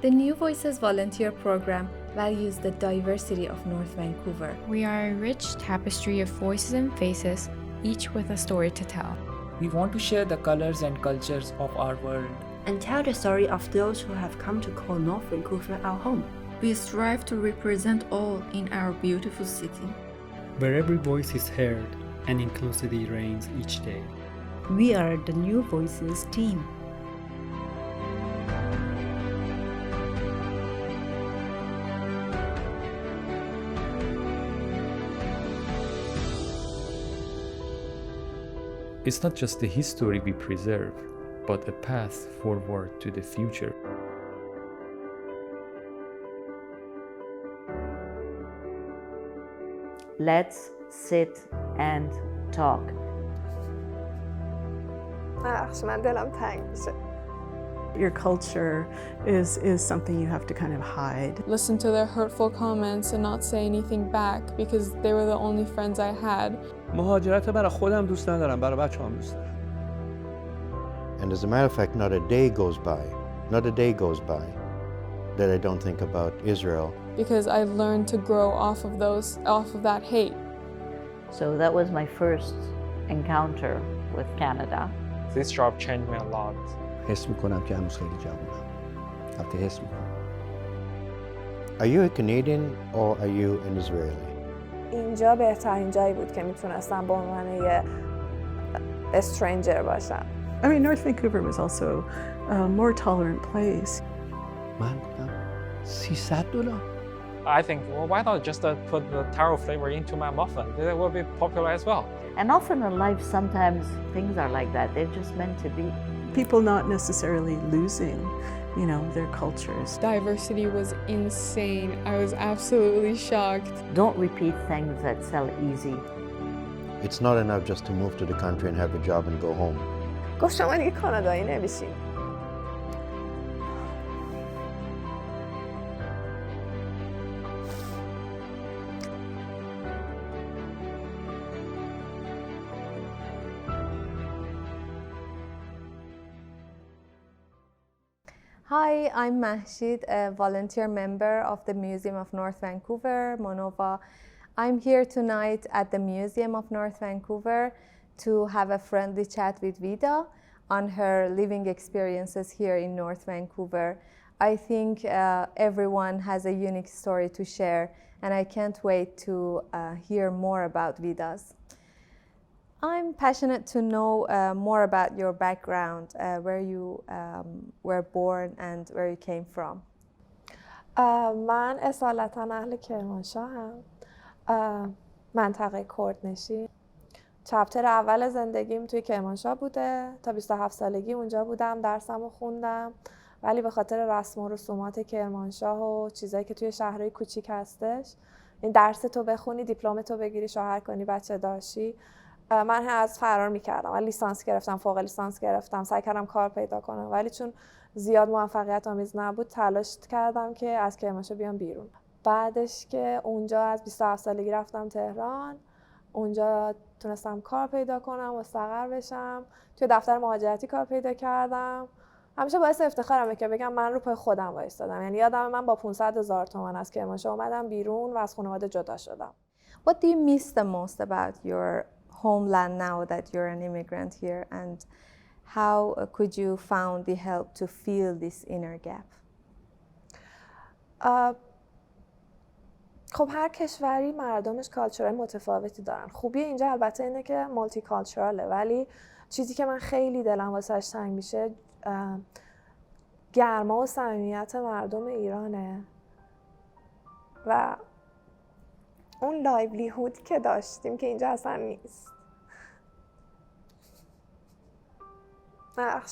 The New Voices volunteer program values the diversity of North Vancouver. We are a rich tapestry of voices and faces, each with a story to tell. We want to share the colors and cultures of our world and tell the story of those who have come to call North Vancouver our home. We strive to represent all in our beautiful city, where every voice is heard and inclusivity reigns each day. We are the New Voices team. It's not just the history we preserve, but a path forward to the future. Let's sit and talk. من دلم تنگ میشه. Your culture is something you have to kind of hide. Listen to their hurtful comments and not say anything back because they were the only friends I had. مهاجرت برای خودم دوست ندارم، برای بچه‌ام دوست دارم. And as a matter of fact, not a day goes by that I don't think about Israel. Because I learned to grow off of that hate. So that was my first encounter with Canada. This job changed me a lot. حس میکنم که هنوز خیلی جوانم. البته حس میکنم. Are you a Canadian or are you an Israeli? اینجا بهترین جایی بود که میتونستم به عنوان یه stranger باشم. I mean, North Vancouver was also a more tolerant place. من بودم $300. I think, well, why not just put the taro flavor into my muffin? It will be popular as well. And often in life, sometimes things are like that. They're just meant to be. People not necessarily losing, their cultures. Diversity was insane. I was absolutely shocked. Don't repeat things that sell easy. It's not enough just to move to the country and have a job and go home. گفت شما دیگه کانادایی نمیشین. Hi, I'm Mahshid, a volunteer member of the Museum of North Vancouver, MONOVA. I'm here tonight at the Museum of North Vancouver to have a friendly chat with Vida on her living experiences here in North Vancouver. I think everyone has a unique story to share, and I can't wait to hear more about Vida's. I'm passionate to know more about your background, where you were born and where you came from. من اصالتا اهل کرمانشاهم. منطقه کردنشین. چپتر اول زندگیم توی کرمانشاه بوده. تا 27 سالگی اونجا بودم، درسمو خوندم. ولی به خاطر رسم و رسومات کرمانشاه و چیزایی که توی شهرهای کوچیک هستش، این درس تو بخونی، دیپلم تو بگیری، شوهر کنی، بچه داشتی، من از فرار میکردم. من لیسانس گرفتم، فوق لیسانس گرفتم، سعی کردم کار پیدا کنم، ولی چون زیاد موفقیت آمیز نبود تلاش کردم که از کرمانشاه بیام بیرون. بعدش که اونجا از 27 سالگی رفتم تهران، اونجا تونستم کار پیدا کنم، مستقر بشم. توی دفتر مهاجرتی کار پیدا کردم. همیشه باعث افتخارمه که بگم من رو پای خودم وایستادم. یعنی یادم من با 500,000 تومان از کرمانشاه اومدم بیرون و از خانواده جدا شدم. What do you miss the most about your homeland now that you're an immigrant here, and how could you found the help to fill this inner gap? خب هر کشوری مردمش کالچرهای متفاوتی دارن. خوبی اینجا البته اینه که مولتی کالچراله، ولی چیزی که من خیلی دلم واسش تنگ میشه گرما و صمیمیت مردم ایرانه و اون لایولیهود که داشتیم که اینجا اصلا نیست.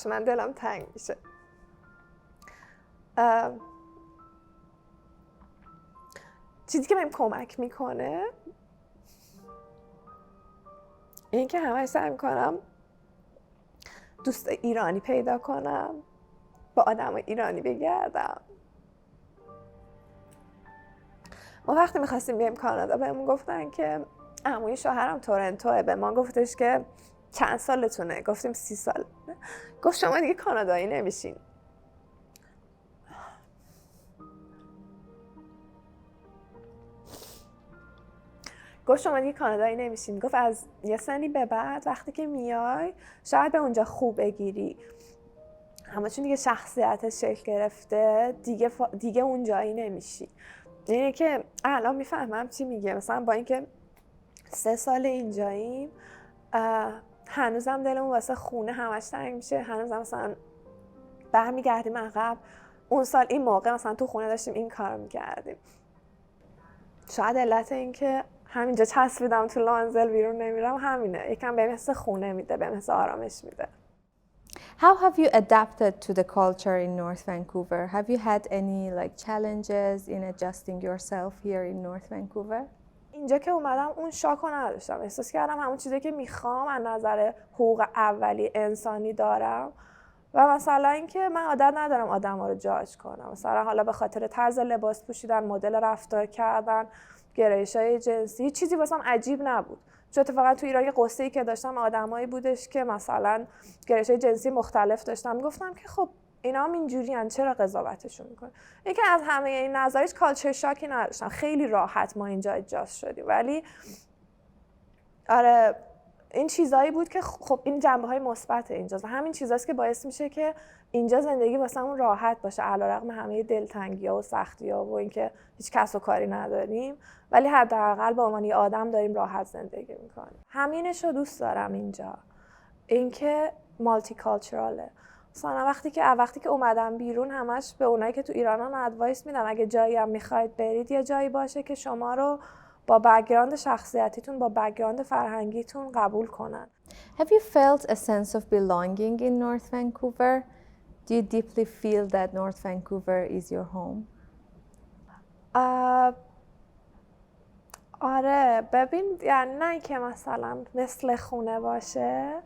من دلم تنگ میشه. چیزی که بهم کمک میکنه این که همش سعی میکنم دوست ایرانی پیدا کنم، با آدم ایرانی بگردم. ما وقتی میخواستیم بیایم کانادا بهمون گفتن که عموی شوهرم تورنتوه. به ما گفتش که چند سالتونه؟ گفتیم 30 سال. گفت شما دیگه کانادایی نمیشین. گفت شما دیگه کانادایی نمیشین. گفت از یه سنی به بعد وقتی که میای شاید به اونجا خوب بگیری، اما چون دیگه شخصیت شکل گرفته دیگه اونجایی نمیشی. اینه که الان میفهمم چی میگه. مثلا با اینکه 3 سال اینجاییم هنوزم دلمون واسه خونه همش تنگ میشه، هنوزم مثلا برمیگردیم عقب. اون سال این موقع مثلا تو خونه داشتیم این کار میکردیم. شاید علت این که همینجا چسبیدم تو لانزل بیرون نمیرم همینه، یکم بهم حس خونه میده، بهم حس آرامش میده. How have you adapted to the culture in North Vancouver? Have you had any challenges in adjusting yourself here in North Vancouver? اینجا که اومدم اون شاکو نداشتم. احساس کردم همون چیزی که میخوام از نظر حقوق اولی انسانی دارم و مثلا اینکه من عادت ندارم آدم‌ها رو جاج کنم. مثلا حالا به خاطر طرز لباس پوشیدن، مدل رفتار کردن، گرایش‌های جنسی، هیچ چیزی واسم عجیب نبود. چون اتفاقا تو ایران یه قصه‌ای که داشتم آدمایی بودش که مثلا گرایش‌های جنسی مختلف داشتم، گفتم که خب اینا هم اینجوریان، چرا قضاوتشون میکنه؟ اینکه از همه این نظر هیچ کالچر شاکی نداشتم، خیلی راحت ما اینجا اجاز شدیم. ولی آره این چیزایی بود که خب این جنبه‌های مثبت اینجاست و همین چیزاست که باعث میشه که اینجا زندگی واسمون راحت باشه، علیرغم همه دلتنگی‌ها و سختی‌ها و اینکه هیچ کس و کاری نداریم، ولی حداقل با عنوان آدم داریم راحت زندگی میکنیم. همینشو دوست دارم اینجا، اینکه مالتی کالچراله. مثلا وقتی که اومدم بیرون همش به اونایی که تو ایرانن ادوایس میدم اگه جایی هم میخواید برید یه جایی باشه که شما رو با بک‌گراند شخصیتیتون، با بک‌گراند فرهنگیتون قبول کنن. Have you felt a sense of belonging in North Vancouver? Do you deeply feel that North Vancouver is your home? آره ببین، یعنی نه که مثلا مثل خونه باشه،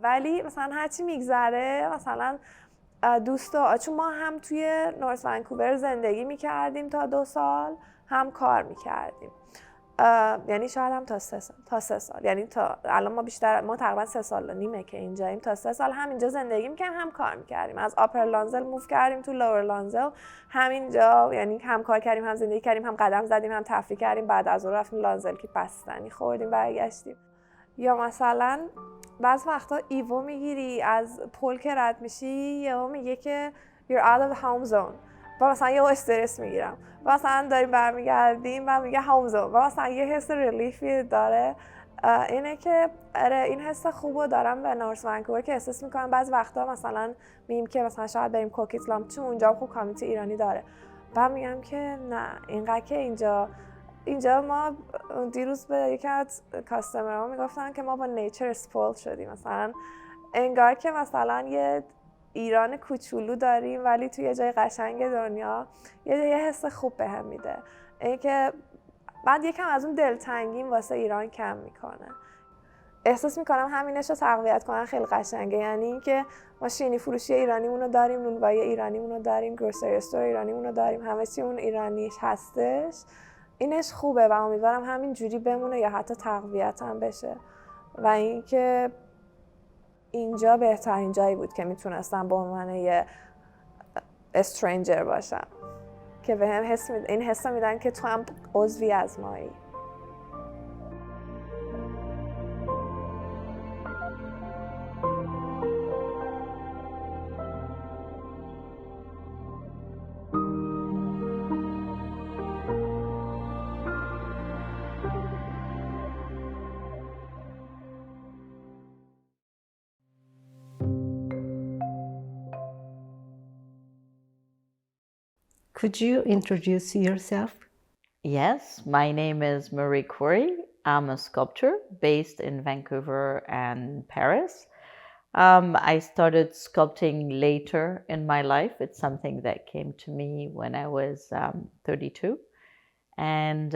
ولی مثلا هرچی میگذره مثلا چون ما هم توی نورث ونکوور زندگی میکردیم تا 2 سال، هم کار میکردیم. یعنی شاید هم تا 3 سال، یعنی تا الان ما تقریبا 3 سال و نیمه که اینجاییم، تا 3 سال هم اینجا زندگی میکردیم هم کار میکردیم. از آپر لانزل موو کردیم تو لور لانزل، همینجا یعنی هم کار کردیم هم زندگی کردیم، هم قدم زدیم هم تفریح کردیم. بعد از اون رفتیم لانزل که بستنی خوردیم برگشتیم. یا مثلا بعض وقتا ایوو میگیری از پل که رد میشی یهو میگه که you're out of the home zone و مثلا یهو استرس میگیرم و مثلا داریم برمیگردیم و میگه هوم زون و مثلا یه حس ریلیفی داره. اینه که این حس خوبو دارم به نورث ونکوور که احساس میکنم بعض وقتا مثلا میگیم که مثلا شاید بریم کوکیتلام چون اونجا خوب کامیونیتی ایرانی داره، بعد میگم که نه اینقدر که اینجا ما دیروز به یکی از کاستمرها میگفتن که ما با نیچر اسپول شدیم. مثلا انگار که مثلا یه ایران کوچولو داریم ولی توی یه جای قشنگ دنیا یه حس خوب بهم میده. اینکه بعد یکم از اون دلتنگیم واسه ایران کم میکنه. احساس میکنم همینش رو تقویت کنن خیلی قشنگه. یعنی اینکه ما شیرینی فروشی ایرانیمون رو داریم، نونوایی ایرانیمون رو داریم، گروسری استور ایرانیمون رو داریم، همه چی اون ایرانیش هستش. اینش خوبه و امیدوارم همین جوری بمونه یا حتی تقویت هم بشه. و اینکه اینجا بهترین جایی بود که میتونستم به عنوان یه استرنجر باشم که به هم این حس میدن که تو هم عضوی از مایی. Could you introduce yourself? Yes, my name is Marie Corey. I'm a sculptor based in Vancouver and Paris. I started sculpting later in my life. It's something that came to me when I was 32. And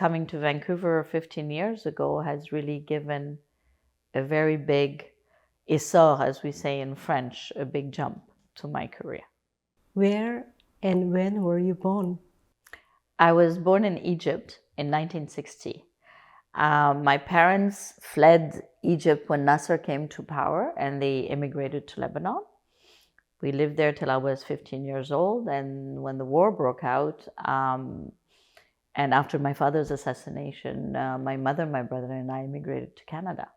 coming to Vancouver 15 years ago has really given a very big essor, as we say in French, a big jump to my career. Where and when were you born? I was born in Egypt in 1960. My parents fled Egypt when Nasser came to power and they immigrated to Lebanon. We lived there till I was 15 years old, and when the war broke out, And after my father's assassination, my mother, my brother, and I immigrated to Canada.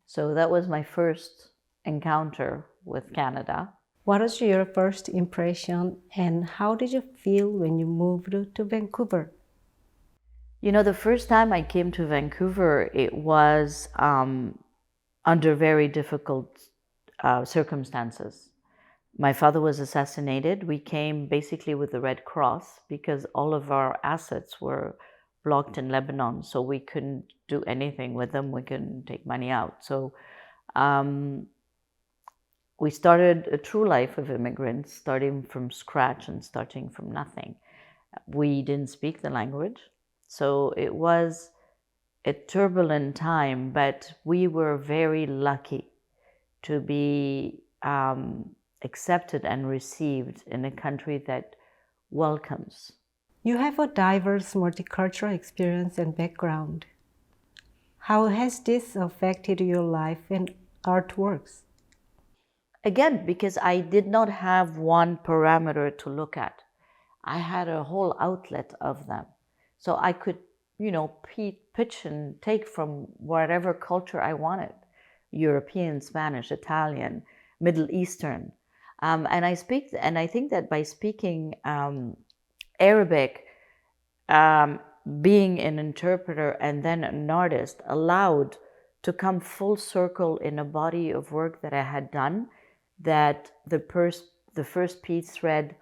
So that was my first encounter with Canada. What was your first impression and how did you feel when you moved to Vancouver? You know, the first time I came to Vancouver, it was under very difficult circumstances. My father was assassinated. We came basically with the Red Cross because all of our assets were blocked in Lebanon, so we couldn't do anything with them. We couldn't take money out. So we started a true life of immigrants, starting from scratch and starting from nothing. We didn't speak the language, so it was a turbulent time, but we were very lucky to be accepted and received in a country that welcomes. You have a diverse multicultural experience and background. How has this affected your life and artworks? Again, because I did not have one parameter to look at. I had a whole outlet of them. So I could, you know, pitch and take from whatever culture I wanted. European, Spanish, Italian, Middle Eastern. And I think that by speaking Arabic, being an interpreter and then an artist allowed to come full circle in a body of work that I had done, that the first piece read,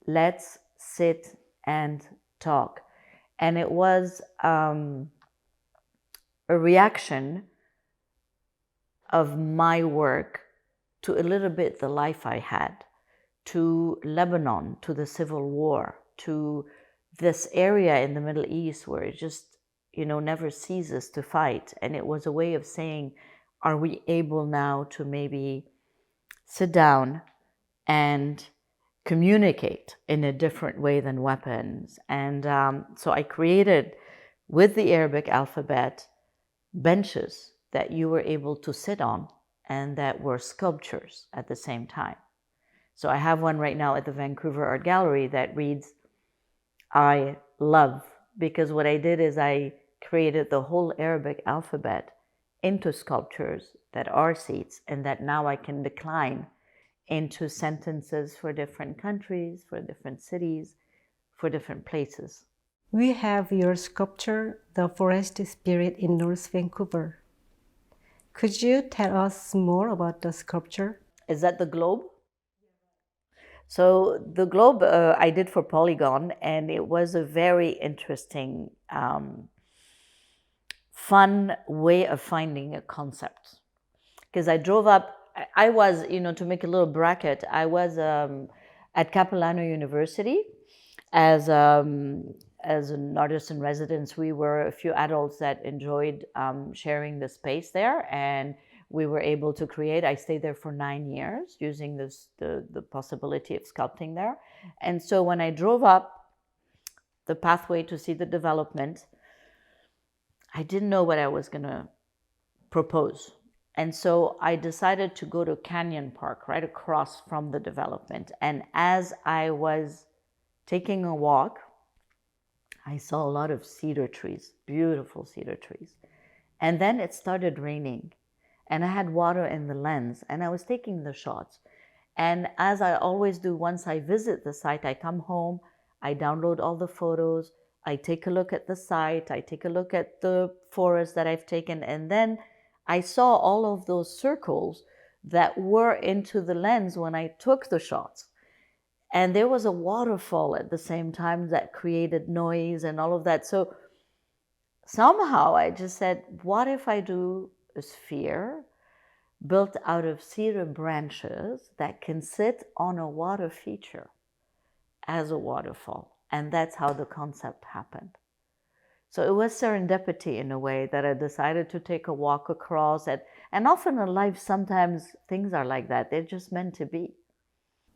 "Let's sit and talk." And it was a reaction of my work to a little bit the life I had, to Lebanon, to the Civil War, to this area in the Middle East where it just, you know, never ceases to fight. And it was a way of saying, are we able now to maybe sit down and communicate in a different way than weapons? And so I created, with the Arabic alphabet, benches that you were able to sit on and that were sculptures at the same time. So I have one right now at the Vancouver Art Gallery that reads, "I love," because what I did is I created the whole Arabic alphabet into sculptures that are seats and that now I can decline into sentences for different countries, for different cities, for different places. We have your sculpture, The Forest Spirit in North Vancouver. Could you tell us more about the sculpture? Is that the globe? So the globe I did for Polygon, and it was a very interesting, fun way of finding a concept. Because I drove up, I was, you know, to make a little bracket, I was at Capilano University as an artist in residence. We were a few adults that enjoyed sharing the space there, and we were able to create. I stayed there for 9 years using the possibility of sculpting there. And so when I drove up the pathway to see the development, I didn't know what I was going to propose. And so I decided to go to Canyon Park, right across from the development. And as I was taking a walk, I saw a lot of cedar trees, beautiful cedar trees. And then it started raining. And I had water in the lens, and I was taking the shots. And as I always do, once I visit the site, I come home, I download all the photos, I take a look at the site, I take a look at the forest that I've taken, and then I saw all of those circles that were into the lens when I took the shots. And there was a waterfall at the same time that created noise and all of that. So somehow I just said, what if I do a sphere built out of cedar branches that can sit on a water feature as a waterfall? And that's how the concept happened. So it was serendipity in a way that I decided to take a walk across it. And often in life, sometimes things are like that. They're just meant to be.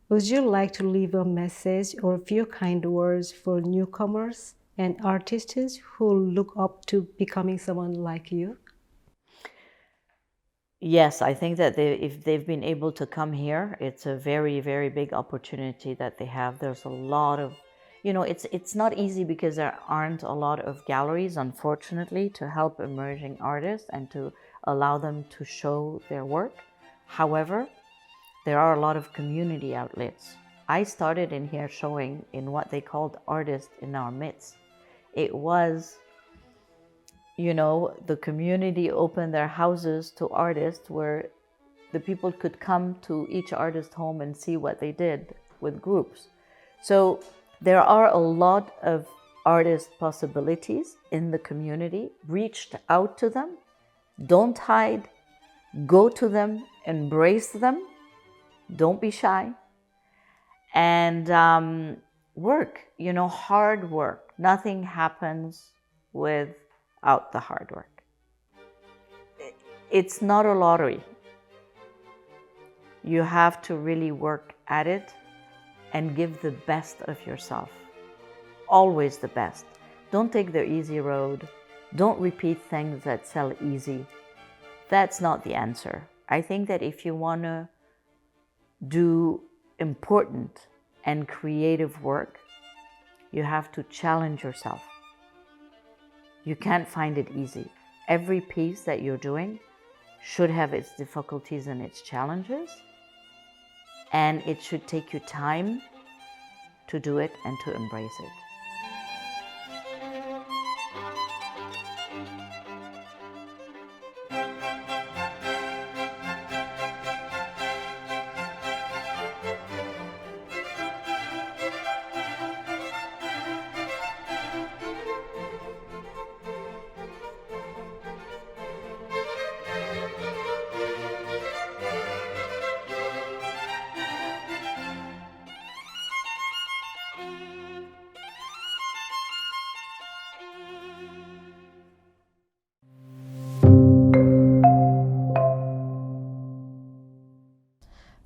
Would you like to leave a message or a few kind words for newcomers and artists who look up to becoming someone like you? Yes, I think that if they've been able to come here, it's a very, very big opportunity that they have. There's a lot of You know, it's not easy because there aren't a lot of galleries, unfortunately, to help emerging artists and to allow them to show their work. However, there are a lot of community outlets. I started in here showing in what they called Artists in Our Midst. It was, you know, the community opened their houses to artists where the people could come to each artist's home and see what they did with groups. So there are a lot of artist possibilities in the community. Reach out to them, don't hide, go to them, embrace them, don't be shy, and work, you know, hard work. Nothing happens without the hard work. It's not a lottery. You have to really work at it and give the best of yourself. Always the best. Don't take the easy road. Don't repeat things that sell easy. That's not the answer. I think that if you want to do important and creative work, you have to challenge yourself. You can't find it easy. Every piece that you're doing should have its difficulties and its challenges, and it should take you time to do it and to embrace it.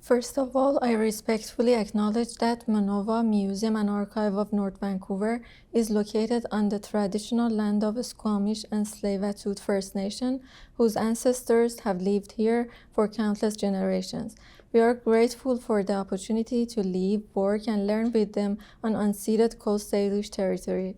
First of all, I respectfully acknowledge that MONOVA Museum and Archive of North Vancouver is located on the traditional land of Squamish and Tsleil-Waututh First Nation, whose ancestors have lived here for countless generations. We are grateful for the opportunity to live, work, and learn with them on unceded Coast Salish territory.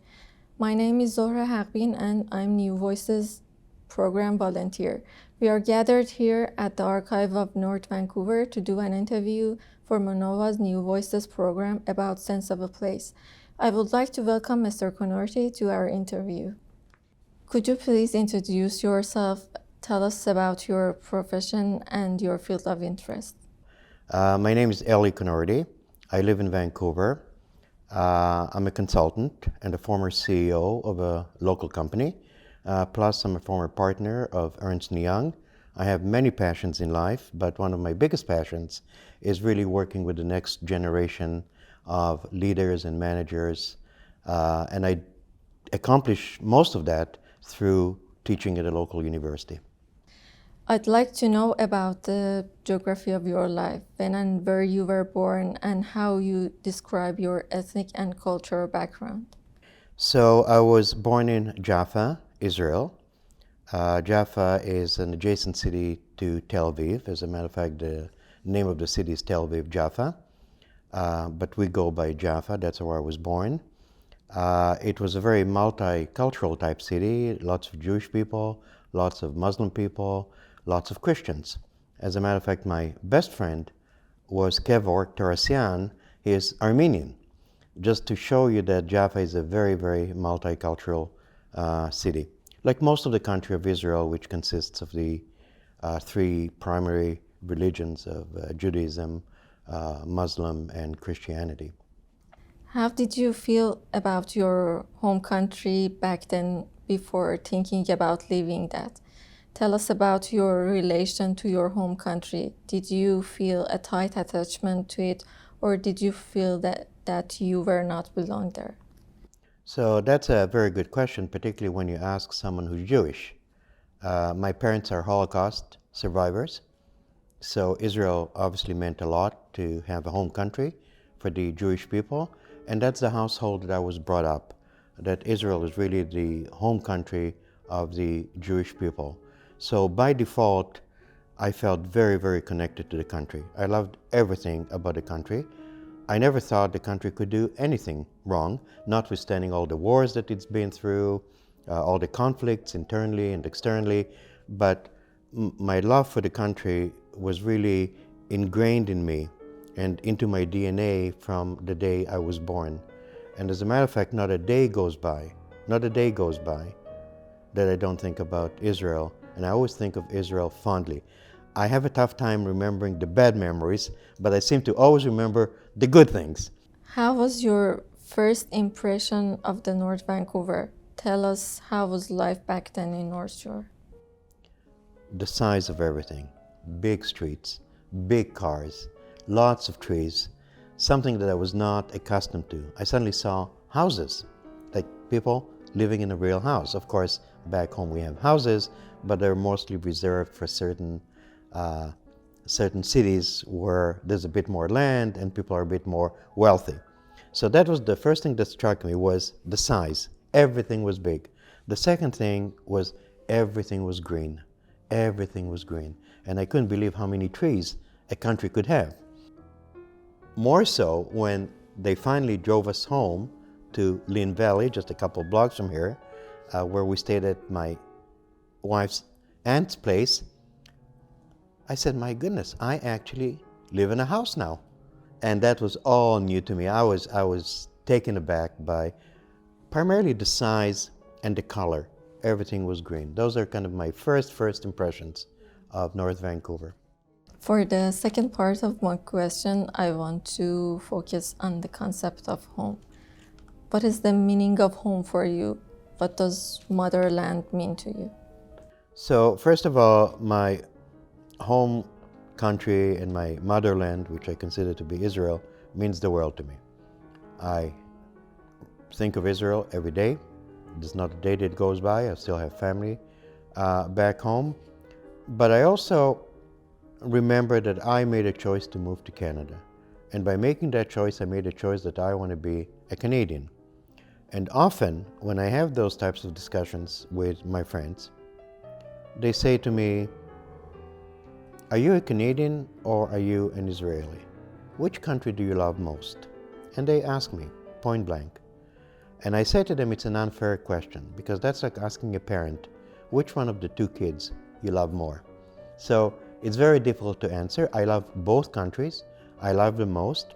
My name is Zohreh Haghbin, and I'm New Voices program volunteer. We are gathered here at the Archive of North Vancouver to do an interview for MONOVA's New Voices program about Sense of a Place. I would like to welcome Mr. Conorty to our interview. Could you please introduce yourself, tell us about your profession and your field of interest? My name is Eli Conorty. I live in Vancouver. I'm a consultant and a former CEO of a local company. Plus, I'm a former partner of Ernst & Young. I have many passions in life, but one of my biggest passions is really working with the next generation of leaders and managers. And I accomplish most of that through teaching at a local university. I'd like to know about the geography of your life, when and where you were born, and how you describe your ethnic and cultural background. So I was born in Jaffa, Israel. Jaffa is an adjacent city to Tel Aviv. As a matter of fact, the name of the city is Tel Aviv Jaffa, but we go by Jaffa. That's where I was born. It was a very multicultural type city, lots of Jewish people, lots of Muslim people, lots of Christians. As a matter of fact, my best friend was Kevor Tarasyan. He is Armenian. Just to show you that Jaffa is a very, very multicultural city. Like most of the country of Israel, which consists of the three primary religions of Judaism, Muslim, and Christianity. How did you feel about your home country back then before thinking about leaving that? Tell us about your relation to your home country. Did you feel a tight attachment to it, or did you feel that you were not belong there? So that's a very good question, particularly when you ask someone who's Jewish. My parents are Holocaust survivors, so Israel obviously meant a lot to have a home country for the Jewish people, and that's the household that I was brought up, that Israel is really the home country of the Jewish people. So by default, I felt very, very connected to the country. I loved everything about the country. I never thought the country could do anything wrong, notwithstanding all the wars that it's been through, all the conflicts internally and externally. But my love for the country was really ingrained in me and into my DNA from the day I was born. And as a matter of fact, not a day goes by that I don't think about Israel. And I always think of Israel fondly. I have a tough time remembering the bad memories, but I seem to always remember the good things. How was your first impression of the North Vancouver? Tell us, how was life back then in North Shore? The size of everything. Big streets, big cars, lots of trees, something that I was not accustomed to. I suddenly saw houses, like people living in a real house. Of course, back home we have houses, but they're mostly reserved for certain cities where there's a bit more land and people are a bit more wealthy. So that was the first thing that struck me, was the size. Everything was big. The second thing was everything was green. Everything was green. And I couldn't believe how many trees a country could have. More so when they finally drove us home to Lynn Valley, just a couple of blocks from here, where we stayed at my wife's aunt's place. I said, my goodness, I actually live in a house now. And that was all new to me. I was taken aback by primarily the size and the color. Everything was green. Those are kind of my first impressions of North Vancouver. For the second part of my question, I want to focus on the concept of home. What is the meaning of home for you? What does motherland mean to you? So first of all, my home country and my motherland, which I consider to be Israel, means the world to me. I think of Israel every day. There's not a day that goes by. I still have family back home. But I also remember that I made a choice to move to Canada. And by making that choice, I made a choice that I want to be a Canadian. And often, when I have those types of discussions with my friends, they say to me, are you a Canadian or are you an Israeli? Which country do you love most? And they ask me, point blank. And I say to them, it's an unfair question, because that's like asking a parent, which one of the two kids you love more? So it's very difficult to answer. I love both countries. I love them most.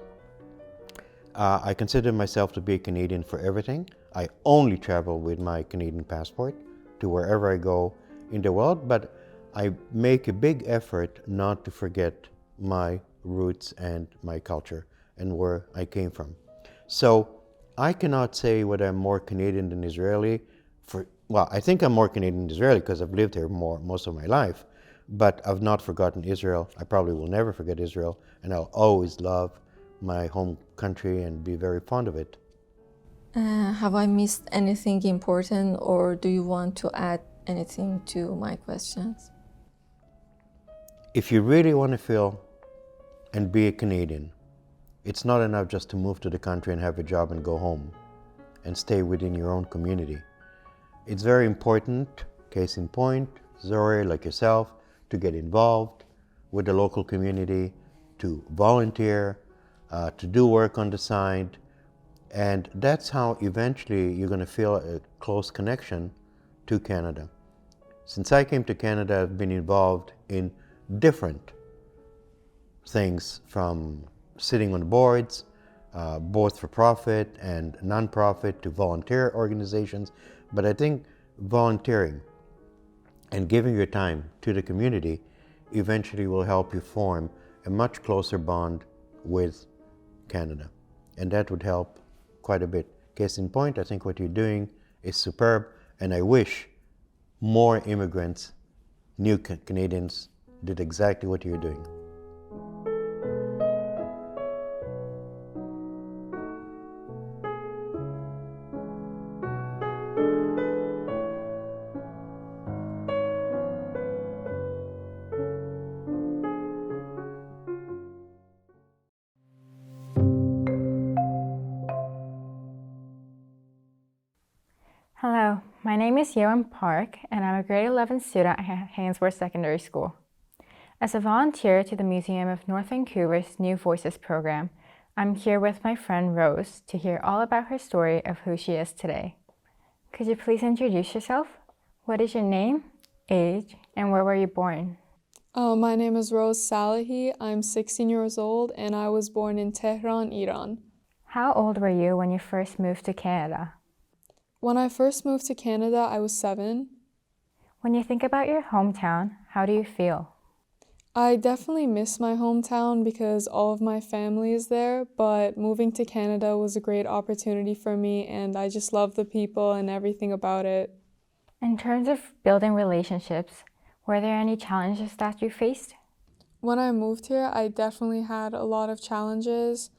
I consider myself to be a Canadian for everything. I only travel with my Canadian passport to wherever I go in the world, but I make a big effort not to forget my roots and my culture and where I came from. So I cannot say whether I'm more Canadian than Israeli. Well, I think I'm more Canadian than Israeli because I've lived here most of my life, but I've not forgotten Israel. I probably will never forget Israel, and I'll always love my home country and be very fond of it. Have I missed anything important, or do you want to add anything to my questions? If you really want to feel and be a Canadian, it's not enough just to move to the country and have a job and go home and stay within your own community. It's very important, case in point, Zohreh, like yourself, to get involved with the local community, to volunteer, to do work on the side. And that's how eventually you're going to feel a close connection to Canada. Since I came to Canada, I've been involved in different things, from sitting on boards, both for profit and non-profit, to volunteer organizations. But I think volunteering and giving your time to the community eventually will help you form a much closer bond with Canada. And that would help quite a bit. Case in point, I think what you're doing is superb, and I wish more immigrants, new Canadians, did exactly what you're doing. Hello, my name is Yewon Park, and I'm a grade 11 student at Hainsworth Secondary School. As a volunteer to the Museum of North Vancouver's New Voices program, I'm here with my friend Rose to hear all about her story of who she is today. Could you please introduce yourself? What is your name, age, and where were you born? My name is Rose Salahi. I'm 16 years old and I was born in Tehran, Iran. How old were you when you first moved to Canada? When I first moved to Canada, I was 7. When you think about your hometown, how do you feel? I definitely miss my hometown because all of my family is there, but moving to Canada was a great opportunity for me and I just love the people and everything about it. In terms of building relationships, were there any challenges that you faced? When I moved here, I definitely had a lot of challenges.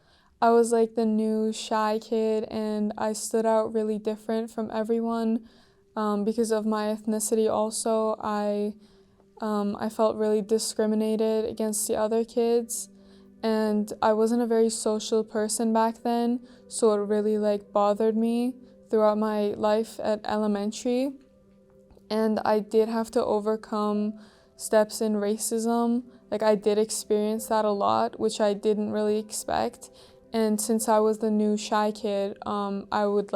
I was like the new shy kid and I stood out really different from everyone because of my ethnicity also. I felt really discriminated against the other kids and I wasn't a very social person back then, so it really bothered me throughout my life at elementary. And I did have to overcome steps in racism. I did experience that a lot, which I didn't really expect. And since I was the new shy kid, I would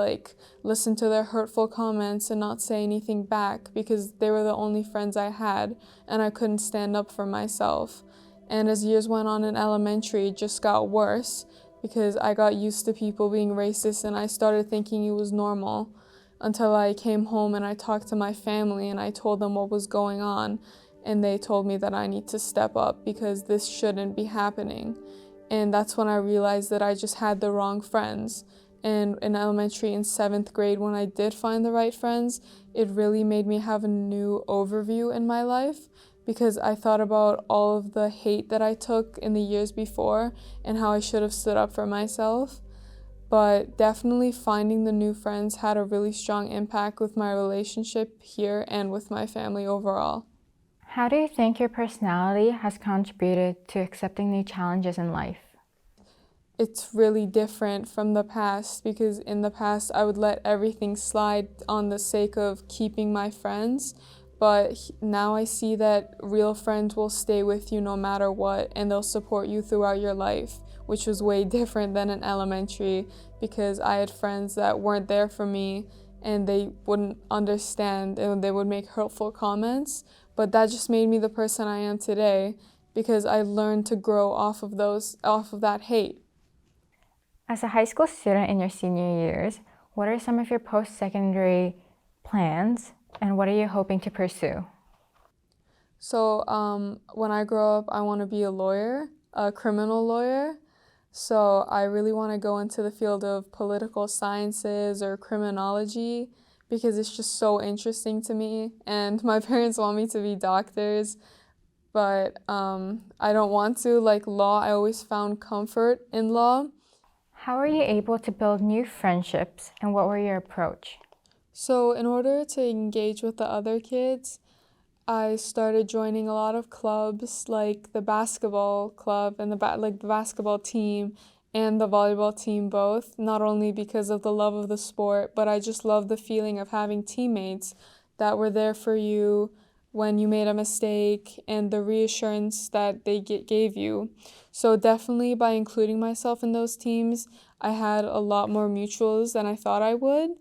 listen to their hurtful comments and not say anything back because they were the only friends I had and I couldn't stand up for myself. And as years went on in elementary, it just got worse because I got used to people being racist and I started thinking it was normal until I came home and I talked to my family and I told them what was going on and they told me that I need to step up because this shouldn't be happening. And that's when I realized that I just had the wrong friends. And in elementary, in 7th grade, when I did find the right friends, it really made me have a new overview in my life because I thought about all of the hate that I took in the years before and how I should have stood up for myself. But definitely finding the new friends had a really strong impact with my relationship here and with my family overall. How do you think your personality has contributed to accepting new challenges in life? It's really different from the past because in the past I would let everything slide on the sake of keeping my friends, but now I see that real friends will stay with you no matter what and they'll support you throughout your life, which was way different than in elementary because I had friends that weren't there for me and they wouldn't understand and they would make hurtful comments. But that just made me the person I am today because I learned to grow off of that hate. As a high school student in your senior years, what are some of your post-secondary plans and what are you hoping to pursue? So when I grow up, I want to be a lawyer, a criminal lawyer. So I really want to go into the field of political sciences or criminology because it's just so interesting to me. And my parents want me to be doctors, but I don't want to. Law, I always found comfort in law. How were you able to build new friendships and what were your approach? So in order to engage with the other kids, I started joining a lot of clubs like the basketball club and the basketball team and the volleyball team both, not only because of the love of the sport, but I just love the feeling of having teammates that were there for you when you made a mistake and the reassurance that they gave you. So definitely by including myself in those teams, I had a lot more mutuals than I thought I would.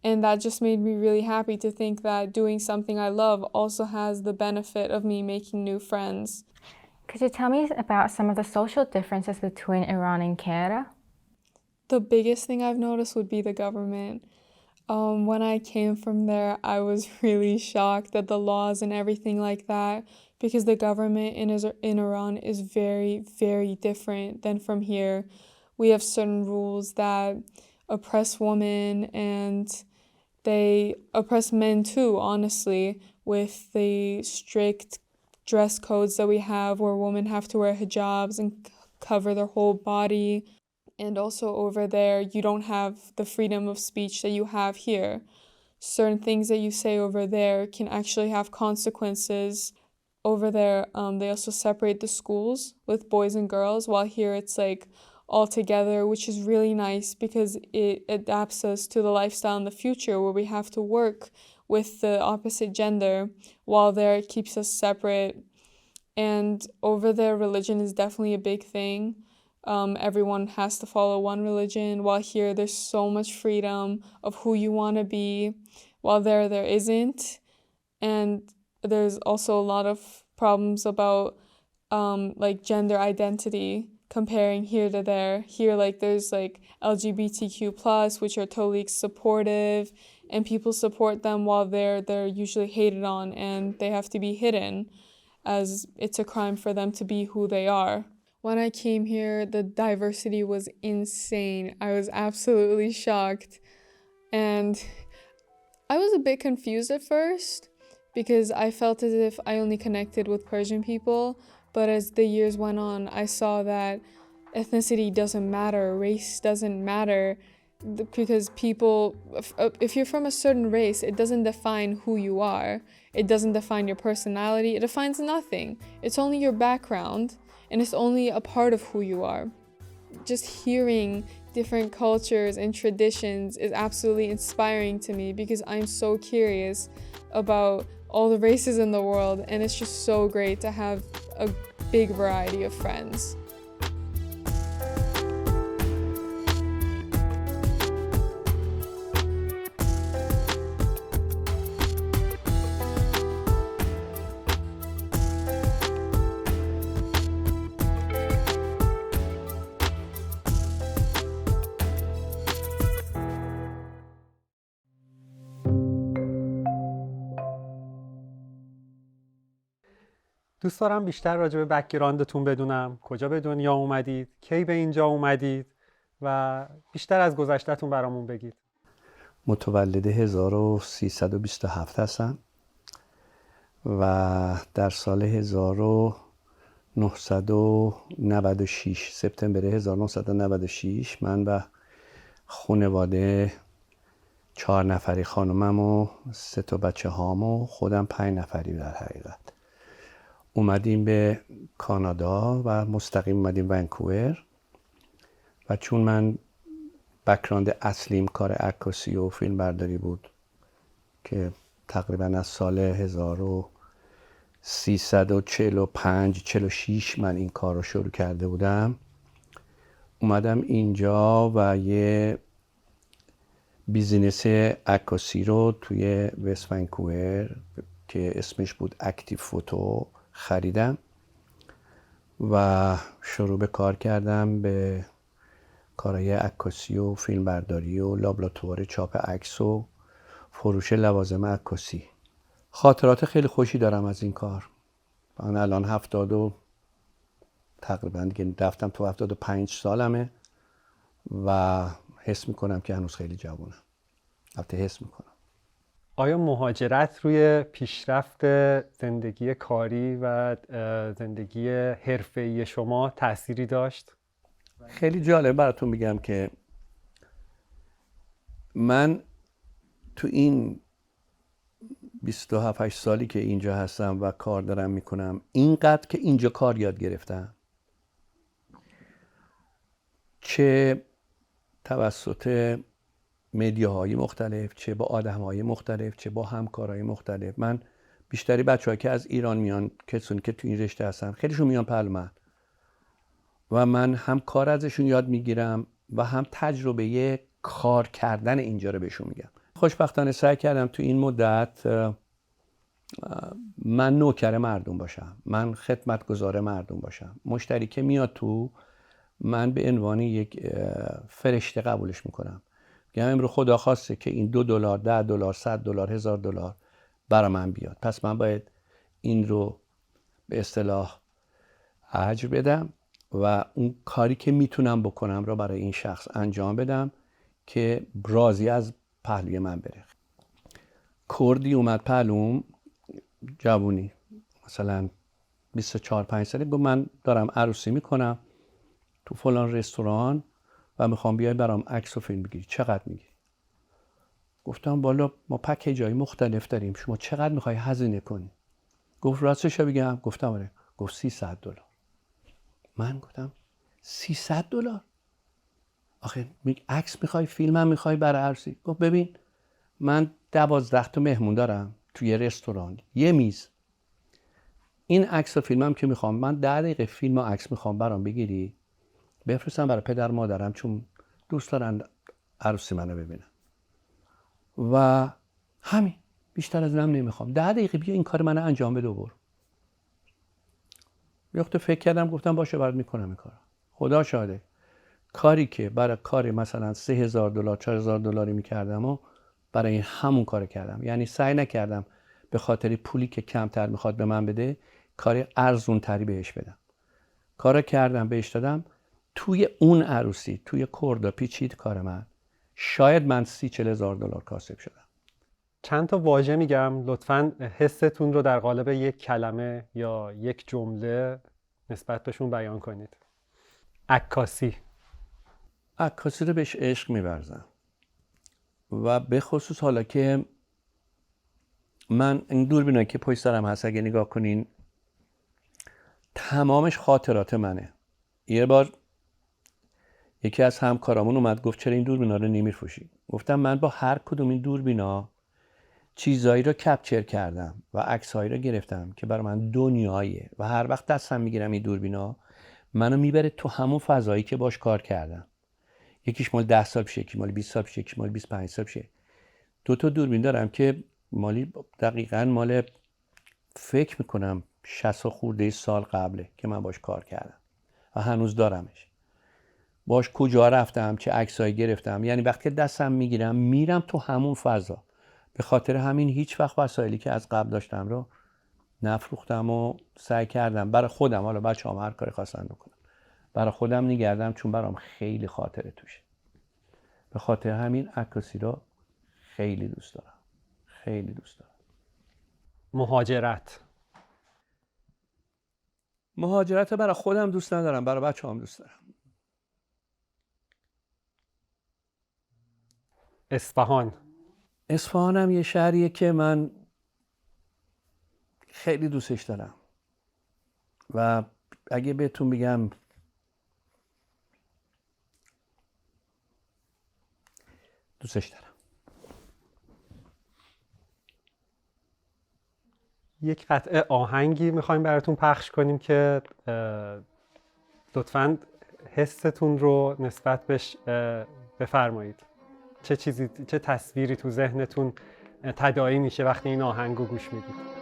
And that just made me really happy to think that doing something I love also has the benefit of me making new friends. Could you tell me about some of the social differences between Iran and Canada? The biggest thing I've noticed would be the government. When I came from there, I was really shocked at the laws and everything like that because the government in Iran is very, very different than from here. We have certain rules that oppress women and they oppress men too, honestly, with the strict dress codes that we have where women have to wear hijabs and cover their whole body. And also over there, you don't have the freedom of speech that you have here. Certain things that you say over there can actually have consequences. Over there, they also separate the schools with boys and girls, while here it's all together, which is really nice because it adapts us to the lifestyle in the future where we have to work with the opposite gender, while there it keeps us separate. And over there, religion is definitely a big thing. everyone has to follow one religion, while here there's so much freedom of who you want to be, while there isn't. And there's also a lot of problems about like gender identity, comparing here to there. Here, like, there's like LGBTQ+, which are totally supportive, and people support them, while they're usually hated on and they have to be hidden, as it's a crime for them to be who they are. When I came here, the diversity was insane. I was absolutely shocked. And I was a bit confused at first, because I felt as if I only connected with Persian people. But as the years went on, I saw that ethnicity doesn't matter, race doesn't matter, because people, if you're from a certain race, it doesn't define who you are. It doesn't define your personality. It defines nothing. It's only your background, and it's only a part of who you are. Just hearing different cultures and traditions is absolutely inspiring to me, because I'm so curious about all the races in the world, and it's just so great to have a big variety of friends. دوست دارم بیشتر راجع به بک‌گراندتون بدونم. کجا به دنیا اومدید؟ کی به اینجا اومدید؟ و بیشتر از گذشته‌تون برامون بگید. متولد 1327 هستم و در سال 1996 سپتامبر 1996 من و خانواده 4 نفری، خانومم و 3 تا بچه هام و خودم 5 نفری در حقیقت اومدیم به کانادا و مستقیم اومدیم ونکوور. و چون من بک‌گراند اصلیم کار عکاسی و فیلم برداری بود که تقریبا از سال 1345-46 من این کار رو شروع کرده بودم، اومدم اینجا و یه بیزینس عکاسی رو توی وست ونکوور که اسمش بود اکتیو فوتو خریدم و شروع به کار کردم به کارهای عکاسی و فیلم برداری و لابراتوار چاپ عکس و فروش لوازم عکاسی. خاطرات خیلی خوشی دارم از این کار. من الان تقریبا دیگه رفتم تو 75 سالمه و حس میکنم که هنوز خیلی جوانم. البته حس میکنم. آیا مهاجرت روی پیشرفت زندگی کاری و زندگی حرفه‌ای شما تأثیری داشت؟ خیلی جالب براتون میگم که من تو این 27 سالی که اینجا هستم و کار دارم میکنم، اینقدر که اینجا کار یاد گرفتم، چه توسط مدیاهای مختلف، چه با آدمهای مختلف، چه با همکارهای مختلف. من بیشتری بچه‌ها که از ایران میان، کسانی که تو این رشته هستن، خیلیشون میان پهلو من و من هم کار ازشون یاد میگیرم و هم تجربه کار کردن اینجا رو بهشون میگم. خوشبختانه سعی کردم تو این مدت من نوکر مردم باشم، من خدمتگزار مردم باشم. مشتری که میاد تو، من به عنوان یک فرشته قبولش میکنم. میگم امروز خدا خواسته که این $2، $10، $100، $1000 برای من بیاد، پس من باید این رو به اصطلاح اجر بدم و اون کاری که میتونم بکنم رو برای این شخص انجام بدم که راضی از پهلوی من بره. کردی اومد پهلوم، جوونی مثلا 24-5 ساله، گفت من دارم عروسی میکنم تو فلان رستوران و میخوام بیای برام عکس و فیلم بگیری، چقدر میگیری؟ گفتم بالا ما پکیجای مختلف داریم، شما چقدر میخوای هزینه کنی؟ گفت راستش بگم؟ گفتم آره. گفت $300. من گفتم $300؟ آخه عکس میخوای، فیلمم میخوای برای عروسی؟ گفت ببین من 12 تا مهمون دارم توی رستوران، یه میز، این عکس و فیلمم که میخوام، من 10 دقیقه فیلم و عکس میخوام برام بگیری بفرستم برای پدر مادرم چون دوست دارن عروسی منو ببینن و همین. بیشتر از اینم نمیخوام. 10 دقیقه بیا این کار منو انجام بده و برو. یه وقت فکر کردم گفتم باشه برات میکنم این کارو. خدا شاهده کاری که برای کاری مثلا $3000 $4000 میکردم و برای همون کار کردم. یعنی سعی نکردم به خاطر پولی که کمتر میخواد به من بده کار ارزون تری بهش بدم. کارو کردم بهش دادم. توی اون عروسی توی کردا پیچید کار من. شاید من $30,000-40,000 کاسب شدم. چند تا واژه میگم لطفاً حستون رو در قالب یک کلمه یا یک جمله نسبت بهشون بیان کنید. عکاسی. عکاسی رو بهش عشق می‌ورزم و به خصوص حالا که من این دوربینایی که پشت سرم هست اگه نگاه کنین تمامش خاطرات منه. یه بار یکی از همکارامون اومد گفت چرا این دوربینا رو نمی‌فروشی؟ گفتم من با هر کدوم این دوربینا چیزایی رو کپچر کردم و عکسایی رو گرفتم که برای من دنیاییه و هر وقت دستم میگیرم این دوربینا منو میبره تو همون فضایی که باش کار کردم. یکیش مال 10 سال پیشه، یکی مال 20 سال پیشه، یکی مال 25 سال پیشه. 2 تا دوربین دارم که مالی دقیقاً مال فکر میکنم 60 خورده سال قبله که من باش کار کردم و هنوز دارمش. باش کجا رفتم چه عکسایی گرفتم. یعنی وقتی دستم میگیرم میرم تو همون فضا. به خاطر همین هیچ وقت وسایلی که از قبل داشتم رو نفروختم و سعی کردم برای خودم، حالا بچه‌ام هر کاری خواستن بکنم، برای خودم نگردم چون برام خیلی خاطره توشه. به خاطر همین عکاسی رو خیلی دوست دارم. خیلی دوست دارم. مهاجرت رو برای خودم دوست ندارم، برای بچه‌ام دوست دارم. اصفهانم یه شهریه که من خیلی دوستش دارم و اگه بهتون بگم دوستش دارم. یک قطعه آهنگی میخوایم براتون پخش کنیم که لطفاً حستون رو نسبت بهش بفرمایید. چه تصویری تو ذهنتون تداعی میشه وقتی این آهنگو گوش میدید؟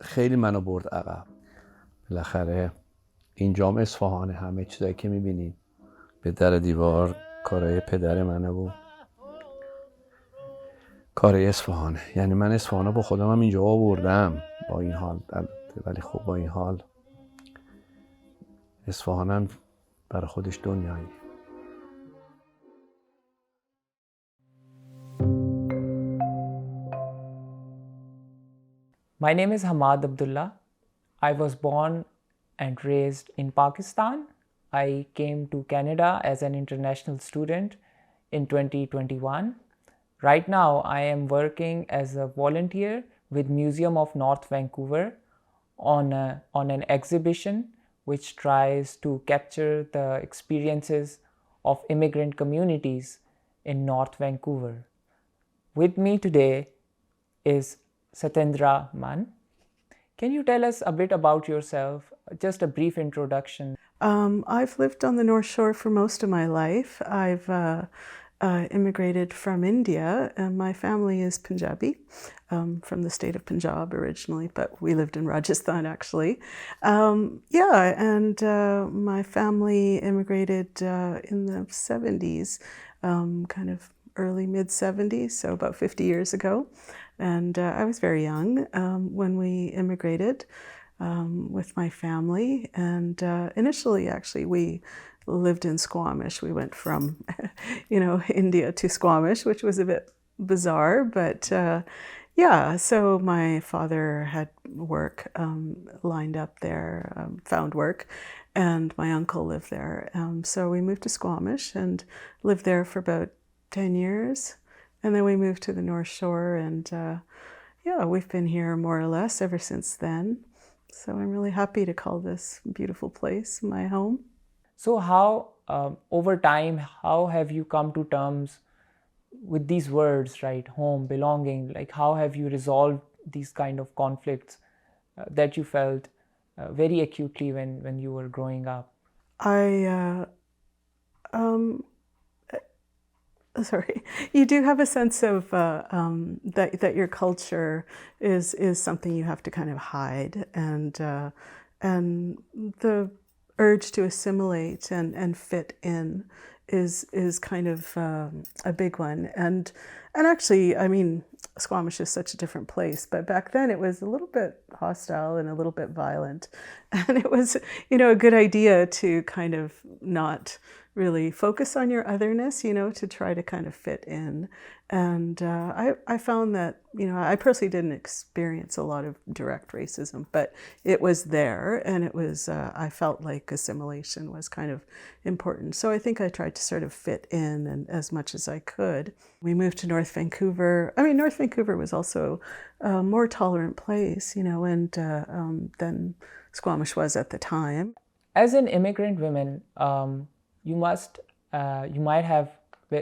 خیلی منو برد عقب. بالاخره اینجام اصفهانه، همه چیزایی که میبینید به در دیوار کارهای پدر منه و کارهای اصفهانه. یعنی من اصفهانو با خودم هم اینجا آوردم با این حال، ولی خب با این حال اصفهانم برای خودش دنیایی. My name is Hammad Abdullah. I was born and raised in Pakistan. I came to Canada as an international student in 2021. Right now, I am working as a volunteer with Museum of North Vancouver on an exhibition which tries to capture the experiences of immigrant communities in North Vancouver. With me today is Satendra Man. Can you tell us a bit about yourself? Just a brief introduction. I've lived on the North Shore for most of my life. I've immigrated from India, and my family is Punjabi, from the state of Punjab originally, but we lived in Rajasthan actually. My family immigrated in the 70s, kind of early mid-70s, so about 50 years ago. And I was very young when we immigrated with my family. And initially, actually, we lived in Squamish. We went from, India to Squamish, which was a bit bizarre, but so my father had work lined up there, found work, and my uncle lived there. So we moved to Squamish and lived there for about 10 years. And then we moved to the North Shore, and we've been here more or less ever since then. So I'm really happy to call this beautiful place my home. So how, over time, how have you come to terms with these words, right? Home, belonging, like how have you resolved these kind of conflicts that you felt very acutely when you were growing up? You do have a sense of that your culture is something you have to kind of hide, and the urge to assimilate and fit in is kind of a big one. And actually, I mean, Squamish is such a different place, but back then it was a little bit hostile and a little bit violent, and it was a good idea to kind of not really focus on your otherness, to try to kind of fit in. And I found that, I personally didn't experience a lot of direct racism, but it was there, and it was, I felt like assimilation was kind of important. So I think I tried to sort of fit in and as much as I could. We moved to North Vancouver. I mean, North Vancouver was also a more tolerant place, and than Squamish was at the time. As an immigrant woman, you might have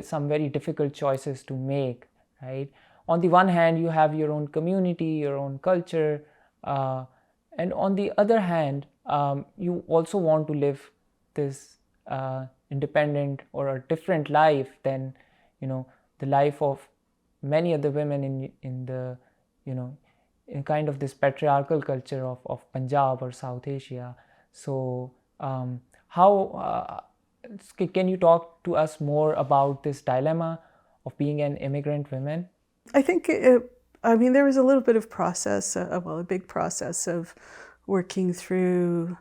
some very difficult choices to make, right? On the one hand, you have your own community, your own culture, and on the other hand, you also want to live this independent or a different life than, the life of many other women in the, in kind of this patriarchal culture of Punjab or South Asia. So can you talk to us more about this dilemma of being an immigrant woman? I think, there was a little bit of process, a big process of working through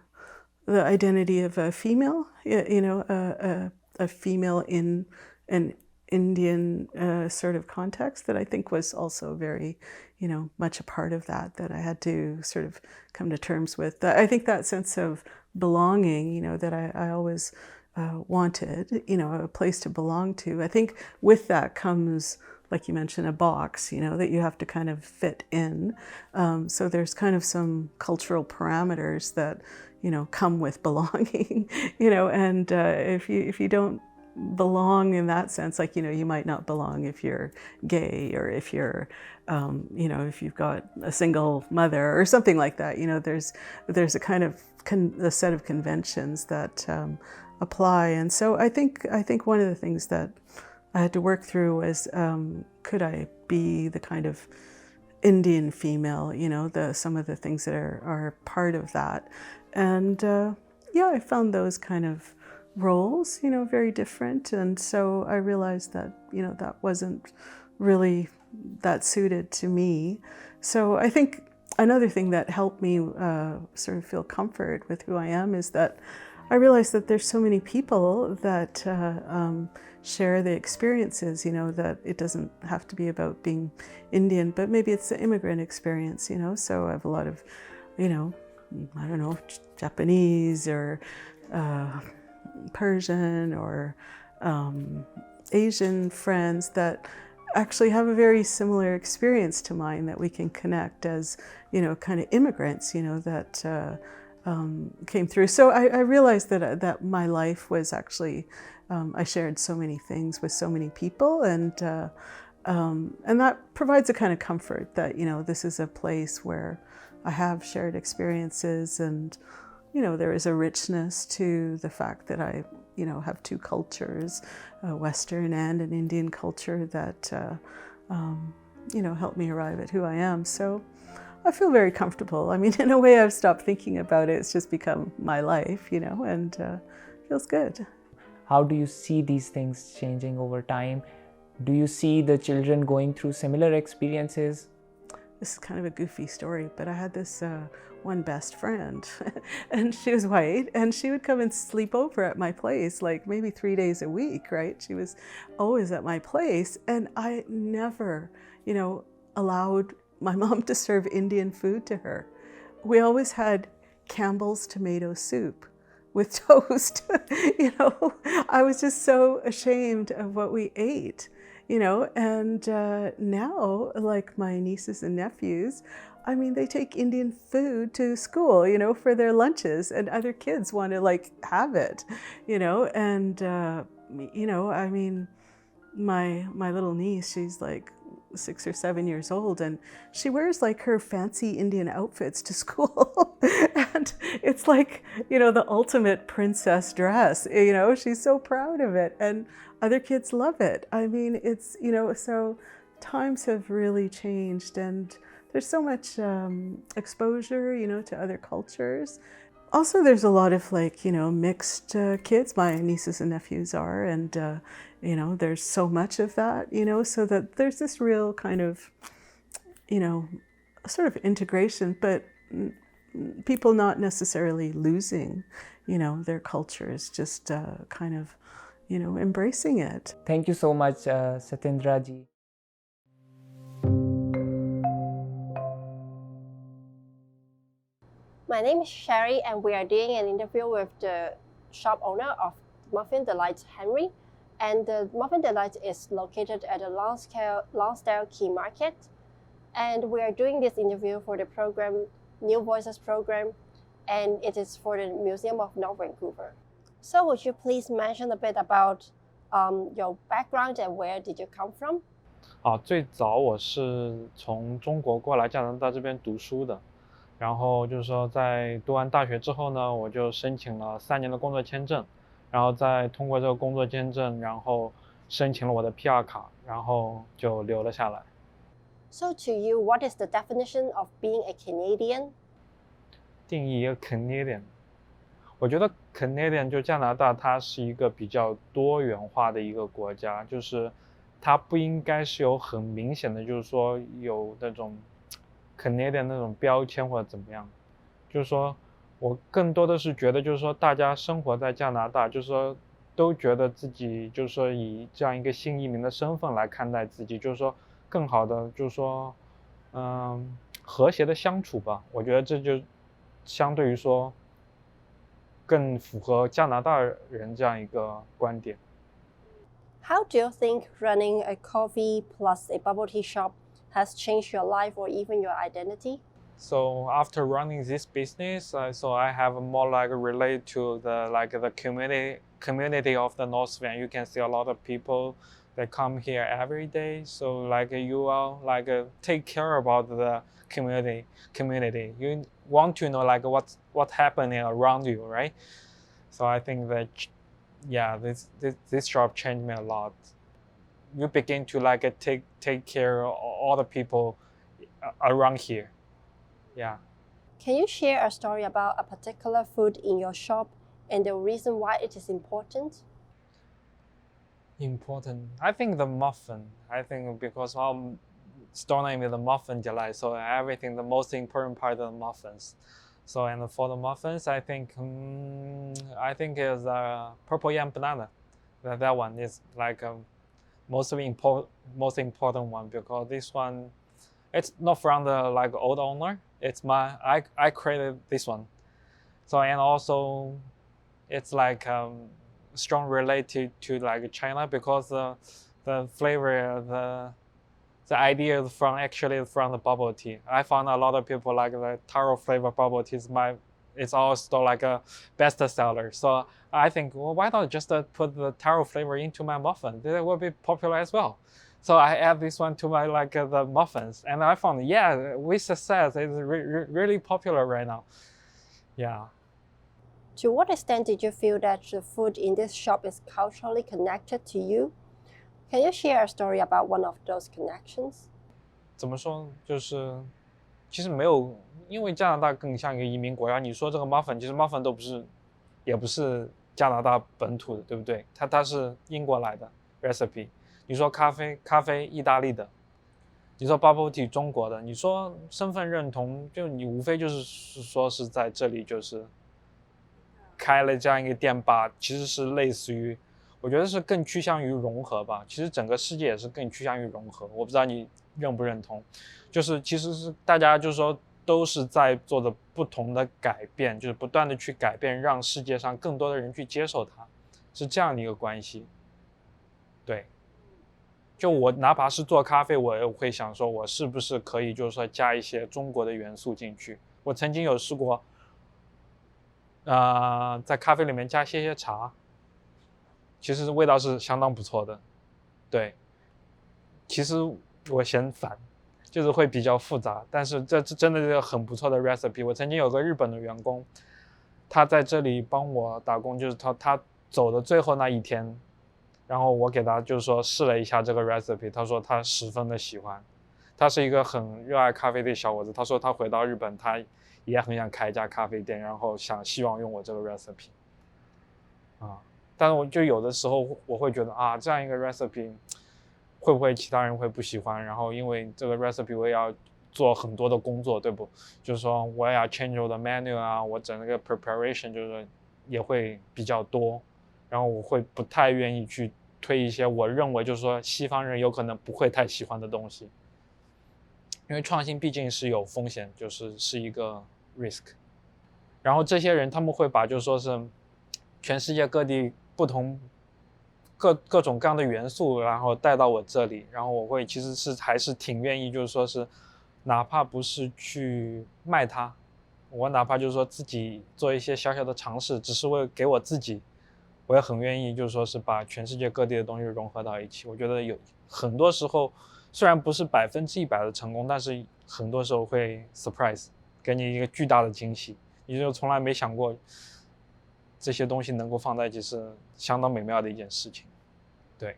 the identity of a female, a female in an Indian sort of context that I think was also very, much a part of that I had to sort of come to terms with. I think that sense of belonging, that I always wanted, a place to belong to. I think with that comes, like you mentioned, a box, that you have to kind of fit in. So there's kind of some cultural parameters that, come with belonging, and if you don't belong in that sense, like, you might not belong if you're gay or if you're, if you've got a single mother or something like that. There's a kind of a set of conventions that apply. And so I think one of the things that I had to work through was, could I be the kind of Indian female, some of the things that are part of that. And I found those kind of roles, very different. And so I realized that, that wasn't really that suited to me. So I think another thing that helped me sort of feel comfort with who I am is that I realized that there's so many people that share the experiences, that it doesn't have to be about being Indian, but maybe it's the immigrant experience, So I have a lot of, Japanese or Persian or Asian friends that actually have a very similar experience to mine, that we can connect as, kind of immigrants, that came through. So I realized that my life was actually, I shared so many things with so many people, and that provides a kind of comfort that, this is a place where I have shared experiences, and, there is a richness to the fact that I, have two cultures, a Western and an Indian culture that, helped me arrive at who I am. So I feel very comfortable. I mean, in a way, I've stopped thinking about it. It's just become my life, and feels good. How do you see these things changing over time? Do you see the children going through similar experiences? This is kind of a goofy story, but I had this one best friend, and she was white, and she would come and sleep over at my place, like maybe 3 days a week, right? She was always at my place, and I never, allowed my mom to serve Indian food to her. We always had Campbell's tomato soup with toast. I was just so ashamed of what we ate, and now, like my nieces and nephews, I mean, they take Indian food to school, for their lunches, and other kids want to have it, and I mean, my little niece, she's like 6 or 7 years old, and she wears her fancy Indian outfits to school. And it's the ultimate princess dress, she's so proud of it, and other kids love it. I mean, it's, so times have really changed, and there's so much exposure, to other cultures. Also, there's a lot of mixed kids. My nieces and nephews are, and there's so much of that, so that there's this real kind of, sort of integration, but people not necessarily losing, their cultures, just kind of, embracing it. Thank you so much, Satindra ji. My name is Sherry, and we are doing an interview with the shop owner of Muffin Delight, Henry. And the Muffin Delight is located at the Lonsdale Key Market. And we are doing this interview for the program, New Voices program, and it is for the Museum of North Vancouver. So would you please mention a bit about your background and where did you come from? 最早我是从中国过来加拿大这边读书的。然后就是说，在读完大学之后呢，我就申请了3年的工作签证，然后再通过这个工作签证，然后申请了我的 PR 卡，然后就留了下来。So to you, what is the definition of being a Canadian? 定义一个 Canadian， 我觉得 Canadian 就加拿大，它是一个比较多元化的一个国家，就是它不应该是有很明显的，就是说有那种Canadian 那种标签或者怎么样，就是说我更多的是觉得就是说大家生活在加拿大，就是说都觉得自己就是说以这样一个新移民的身份来看待自己，就是说更好的就是说和谐的相处吧，我觉得这就相对于说更符合加拿大人这样一个观点。How do you think running a coffee plus a bubble tea shop has changed your life or even your identity? So after running this business, so I have more relate to the community of the North Van. You can see a lot of people that come here every day. So you will take care about the community. You want to know what's happening around you, right? So I think that this job changed me a lot. You begin to take care of all the people around here. Yeah. Can you share a story about a particular food in your shop and the reason why it is important? Important. I think the muffin. I think because our store name is the Muffin Delight, so everything, the most important part of the muffins. So and for the muffins, I think is purple yam banana. That one is most important one, because this one, it's not from the old owner. It's I created this one. So and also, it's strong related to China, because the flavor, the idea is from the bubble tea. I found a lot of people like the taro flavor bubble tea it's also a best seller. So I think, well, why not just put the taro flavor into my muffin? It will be popular as well. So I add this one to my the muffins, and I found with success, it's really popular right now. Yeah. To what extent did you feel that the food in this shop is culturally connected to you? Can you share a story about one of those connections? 怎么说？就是其实没有，因为加拿大更像一个移民国家。你说这个 muffin， 其实 muffin 都不是，也不是加拿大本土的，对不对？它是英国来的 recipe。你说咖啡意大利的，你说 bubble tea 中国的，你说身份认同，就你无非就是说是在这里就是开了这样一个店吧，其实是类似于。我觉得是更趋向于融合吧，其实整个世界也是更趋向于融合。我不知道你认不认同，就是其实是大家就是说都是在做着不同的改变，就是不断的去改变，让世界上更多的人去接受它，是这样的一个关系。对，就我哪怕是做咖啡，我也会想说，我是不是可以就是说加一些中国的元素进去。我曾经有试过，在咖啡里面加些茶。其实味道是相当不错的，对。其实我嫌烦，就是会比较复杂，但是这真的是个很不错的 recipe。我曾经有个日本的员工，他在这里帮我打工，就是他走的最后那一天，然后我给他就是说试了一下这个 recipe， 他说他十分的喜欢。他是一个很热爱咖啡的小伙子，他说他回到日本，他也很想开一家咖啡店，然后希望用我这个 recipe。但是我就有的时候我会觉得这样一个 recipe 会不会其他人会不喜欢？然后因为这个 recipe 我也要做很多的工作，对不？就是说我也要 change 我的 menu 我整个 preparation 就是也会比较多，然后我会不太愿意去推一些我认为就是说西方人有可能不会太喜欢的东西，因为创新毕竟是有风险，是一个 risk。然后这些人他们会把就是说是全世界各地不同各种各样的元素，然后带到我这里，然后我会其实还是挺愿意，就是说是哪怕不是去卖它，我哪怕就是说自己做一些小小的尝试，只是为给我自己，我也很愿意就是说是把全世界各地的东西融合到一起。我觉得有很多时候虽然不是100%的成功，但是很多时候会 surprise， 给你一个巨大的惊喜，你就从来没想过这些东西能够放在一起是相当美妙的一件事情。对。